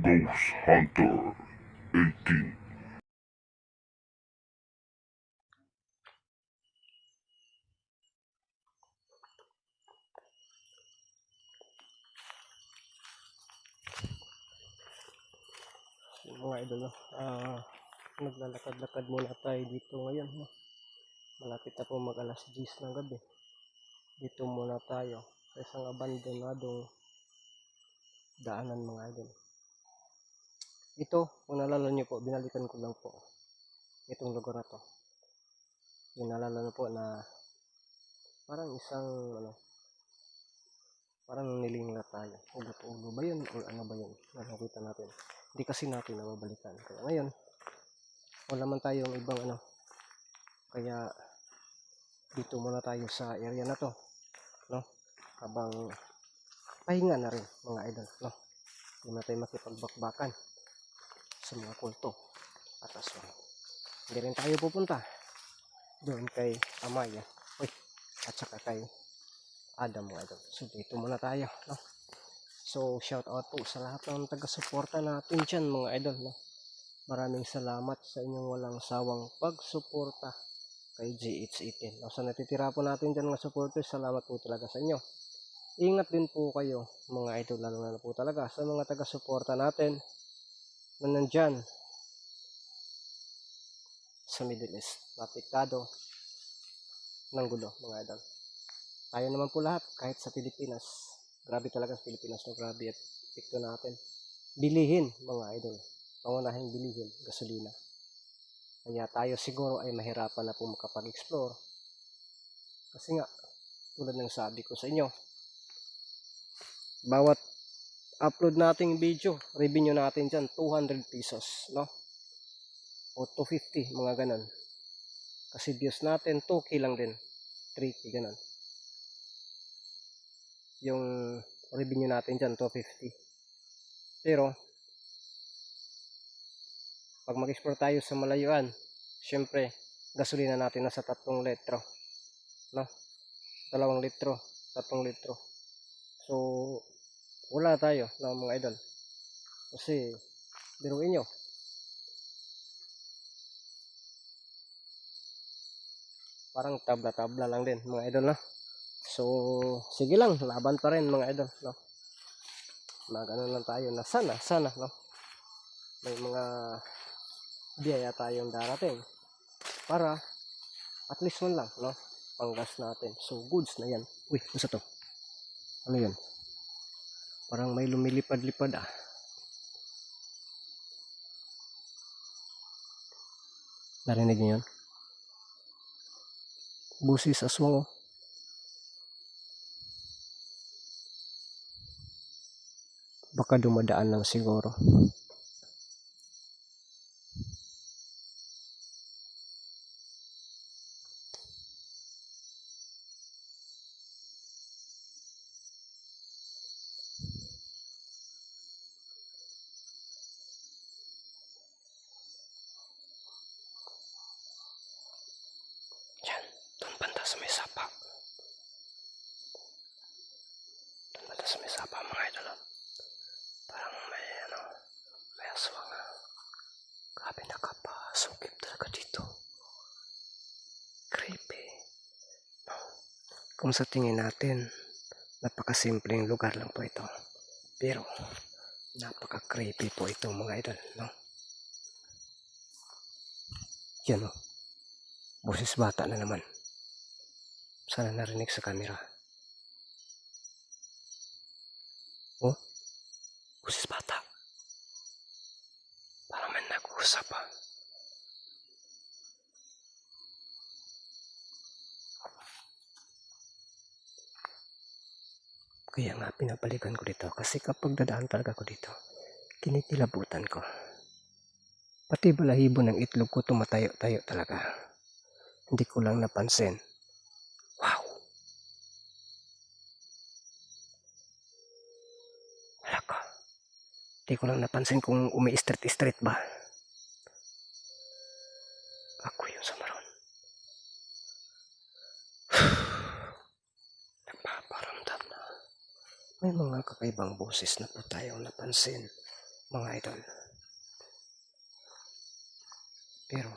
Ghost Hunter 18. Mga idol, no? Naglalakad-lakad muna tayo dito ngayon, no? Malapit na po mag alas 10 ng gabi. Dito muna tayo sa isang abandonadong daanan, mga idol. Ito, kung naalala nyo po, binalikan ko lang po itong lugar na to. Yung naalala nyo po na parang isang parang nilingla tayo. Ulo ba yun? O ano ba yun? Nakita natin. Hindi kasi natin nababalikan. Kaya ngayon, wala man tayong ibang kaya dito muna tayo sa area na to, no? Habang pahinga na rin, mga idol, no? Hindi na tayo makipagbakbakan sa mga kulto at aswang. Hindi rin tayo pupunta doon kay Amaya, at saka kay Adam, mga idol. So dito muna tayo, no? So shout out po sa lahat ng taga-suporta natin dyan, mga idol, no? Maraming salamat sa inyong walang sawang pagsuporta kay GH18. Sa natitira po natin dyan mga supporters, salamat po talaga sa inyo. Ingat din po kayo, mga idol, lalo na po talaga sa mga taga-suporta natin na nandyan sa Middle East, napiktado ng gulo, mga idol. Tayo naman po lahat, kahit sa Pilipinas, grabe talaga sa Pilipinas, no? Grabe at epekto natin. Bilihin, mga idol, pangunahing bilihin, gasolina. Kaya tayo siguro ay mahirapan na po makapag-explore. Kasi nga, tulad ng sabi ko sa inyo, bawat upload nating video, revenue natin dyan, 200 pesos, no? O 250, mga ganon. Kasi views natin, 2K lang din. 3K, ganon. Yung revenue natin dyan, 250. Pero, pag mag-explore tayo sa malayuan, syempre, gasolina natin nasa 3 litro, no? 2 litro, 3 litro. So, wala tayo, no, mga idol. Kasi, biruin nyo, parang tabla-tabla lang din, mga idol, no? So, sige lang, laban pa rin, mga idol, no? Magano lang tayo na sana, no? May mga biyaya tayong darating para at least man lang, no? Panggas natin. So, goods na yan. Uy, ano to? Ano yan? Parang may lumilipad-lipad, Narinig niyo yan? Busis aswang, Baka dumadaan lang siguro. Yan, doon banda sa may sapa. Doon banda sa may sapa, mga idol. Parang may aswang. Grabe, nakapasukip talaga dito. Creepy. No? Kung sa tingin natin, napakasimpleng lugar lang po ito. Pero, napaka-creepy po ito, mga idol, no? Yan, oh. Boses bata na naman. Sana narinig sa camera. Oh, boses bata. Parang may nag-uusap, Kaya nga pinabalikan ko dito kasi kapag dadaan talaga ko dito, kinikilabutan ko. Pati balahibo ng itlog ko tumatayo-tayo talaga. Hindi ko lang napansin. Wow! Wala ka. Hindi ko lang napansin kung umi-street ba. Ako yung samaron. Nagpaparamdam na may mga kakaibang boses na po tayong napansin. mga idol. Pero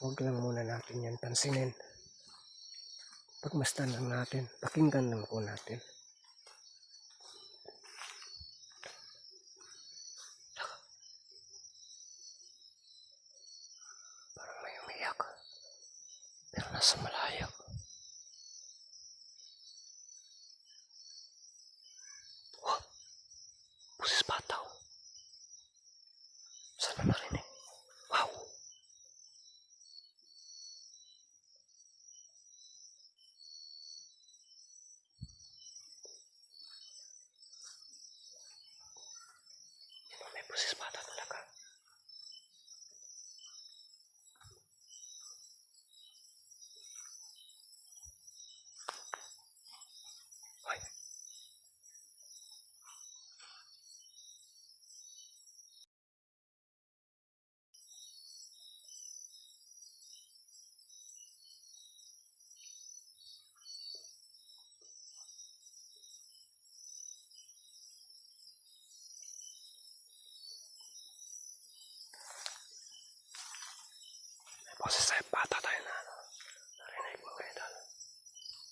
huwag lang muna natin yan pansinin. Pagmasdan lang natin, pakinggan lang po natin. Parang may umiyak, pero nasa malayo. Wow, pusis bataw. Sana marinig. Wow. May pusis bata talaga. Ay. Boses tayo, bata tayo na narinig mga idol.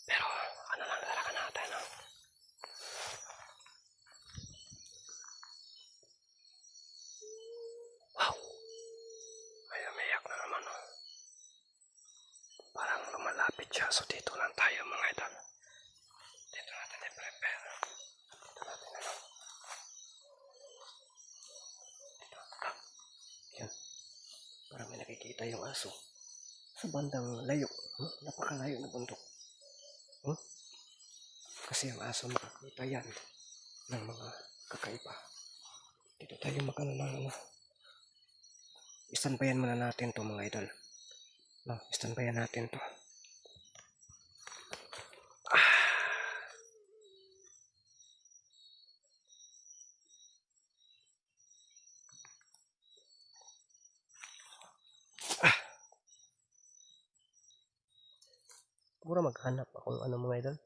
Pero ano lang talaga natin, no? Wow, may umiyak na naman, no? Parang lumalapit siya, so dito lang tayo mga idol. Dito natin i-prepare. Dito natin ano. Dito. Yan. Parang may nakikita yung aso sa bandang layo. Napakalayo na bundok. Kasi ang aso makakita yan ng mga kakaiba. Dito tayo makano ng ano. Istanbayan muna natin to mga idol. No, istanbayan natin to. Pura maghanap ako ng ano mga idol.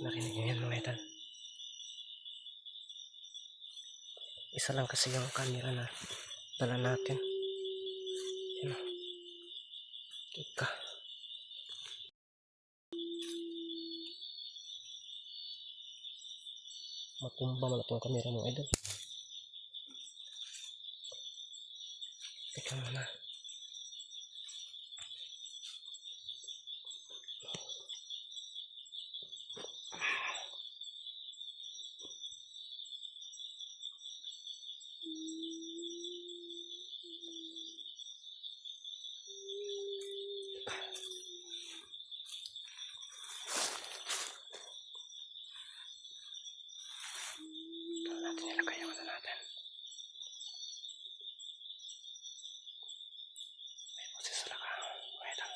Narinig nyo yan mga idol. Isa lang kasi yung camera na dala natin. Yan. Ika. Matumba mo na itong camera mga idol. Tama na. Natin ilagay yung ano natin. May busis talaga. Okay lang.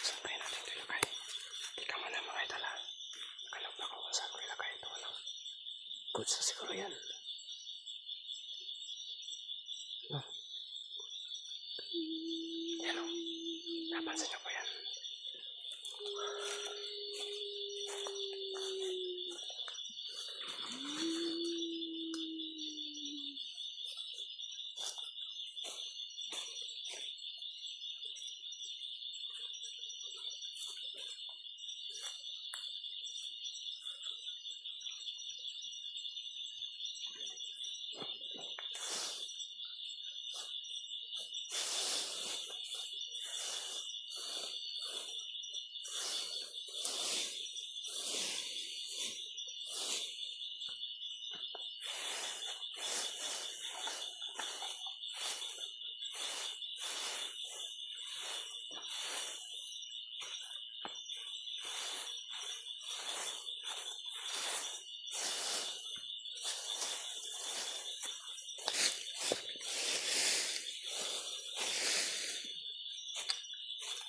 Saan kaya natin ito ilagay? Tika mo na mga idol ha. Nakalap ako kung saan ko ilagay ito. Ano? Good sa siguro yan. No? Yan o. Napansin niyo po yan.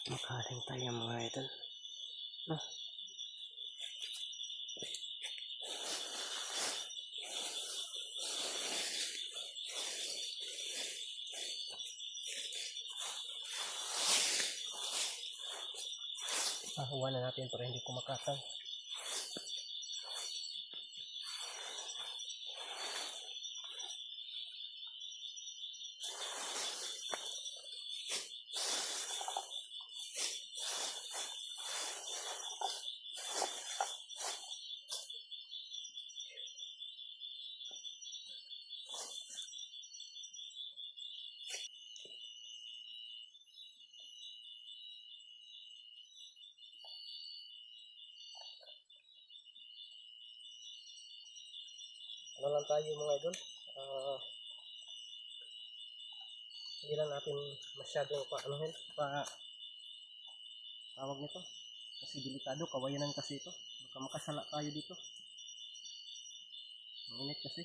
Makaling tayo mga idol. No? Hawa na natin para hindi kumakatang. Ano lang tayo mga idol, hindi lang natin masyadong tawag nito kasi delikado, kawayanan kasi ito, baka makasala tayo dito, mainit kasi.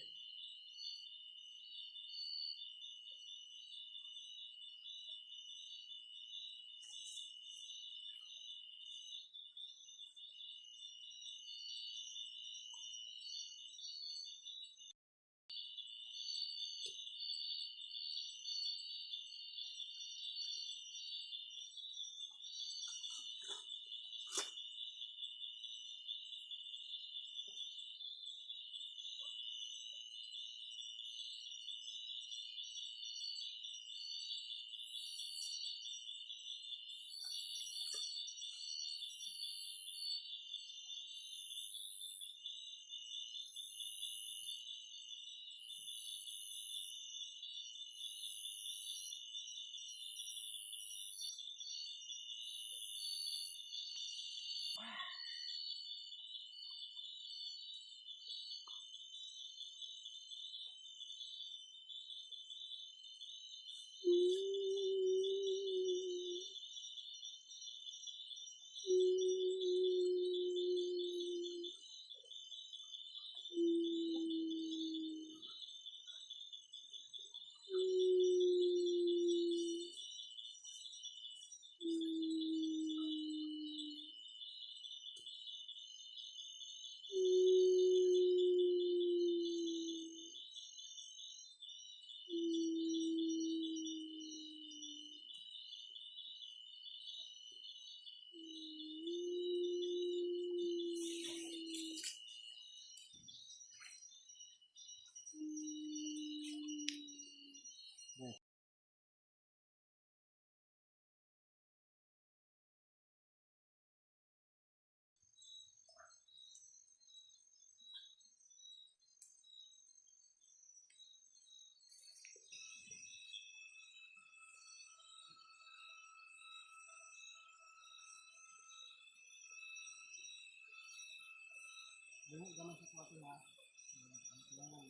Damo gaman sa kwarto ha. Ang kailangan.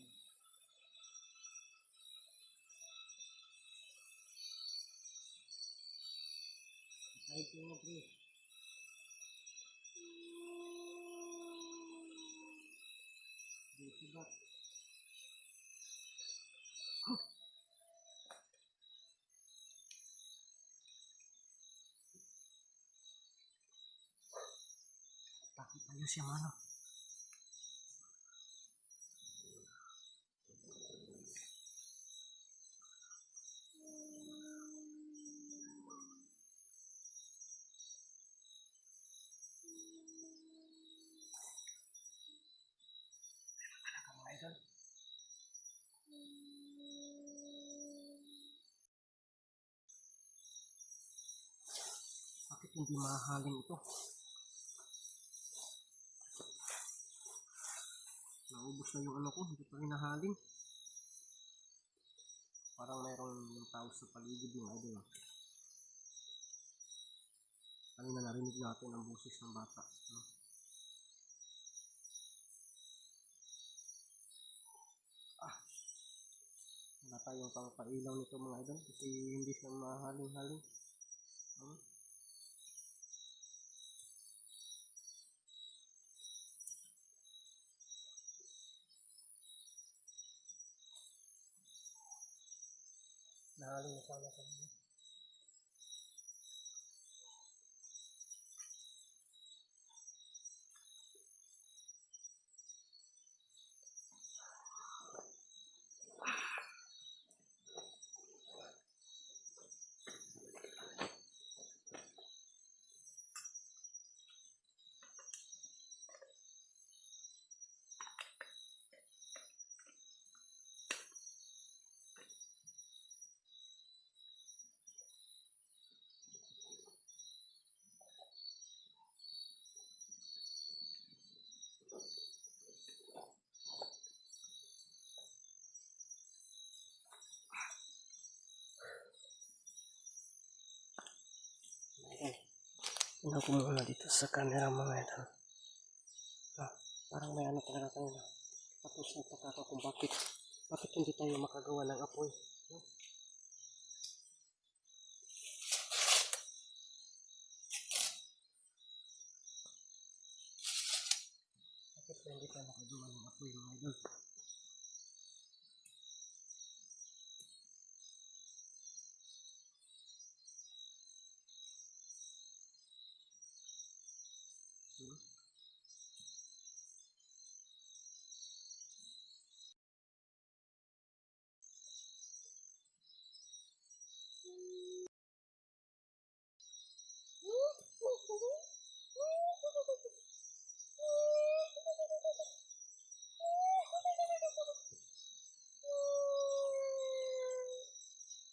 Kahit yung mga pre. Dito ba? Takot tayo siya mano. Mga idol. Bakit hindi mahalin ito? Naubos na yung ano ko, hindi pa hinahalin. Parang mayroong yung tao sa paligid yung idol. Kanina narinig natin ang boses ng bata. No? Wala tayong pangpailaw nito mga idol kasi hindi siya mahaling-haling. Hmm? Nahaling na sana sa mga. Tingnan ko muna dito sa camera mga idol. Parang may ano talaga kanina. Tapos nagtaka ko kung bakit hindi tayo makagawa ng apoy. No? Bakit hindi tayo makagawa ng apoy mga idol? Hmm?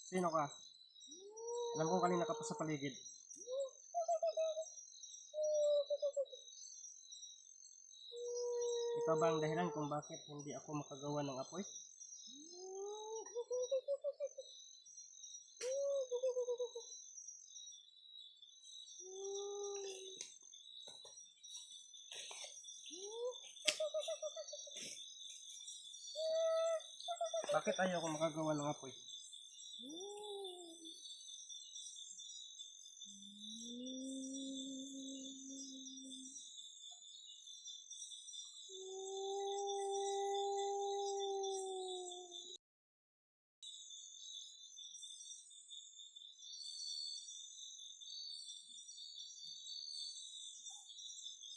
Sino ka? Alam ko kanina ka pa sa paligid. Ikaw ba ang dahilan kung bakit hindi ako makagawa ng apoy? Bakit ayaw ko makagawa ng apoy?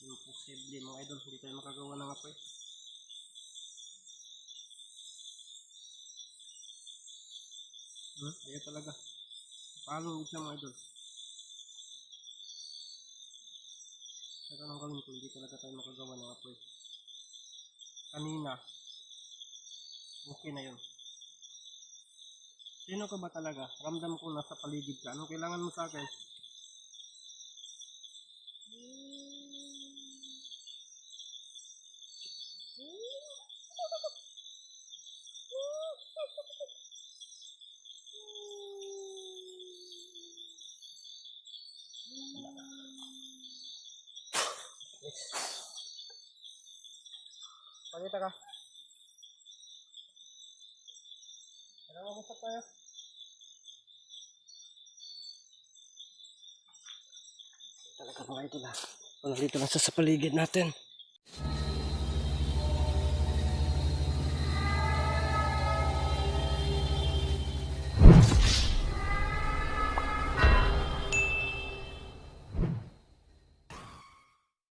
Imposible mga idol, hindi tayo makagawa ng apoy. Ayaw talaga. Paano siya mga idol? Pero anong gawin ko, hindi talaga tayo makagawa ng apoy. Kanina, okay na yun. Sino ka ba talaga? Ramdam ko nasa paligid ka. Anong kailangan mo sa akin? Yes. Pakita ka. Ano mo gusto tayo? Talaga mga idol ha. Kung nandito lang sa paligid natin.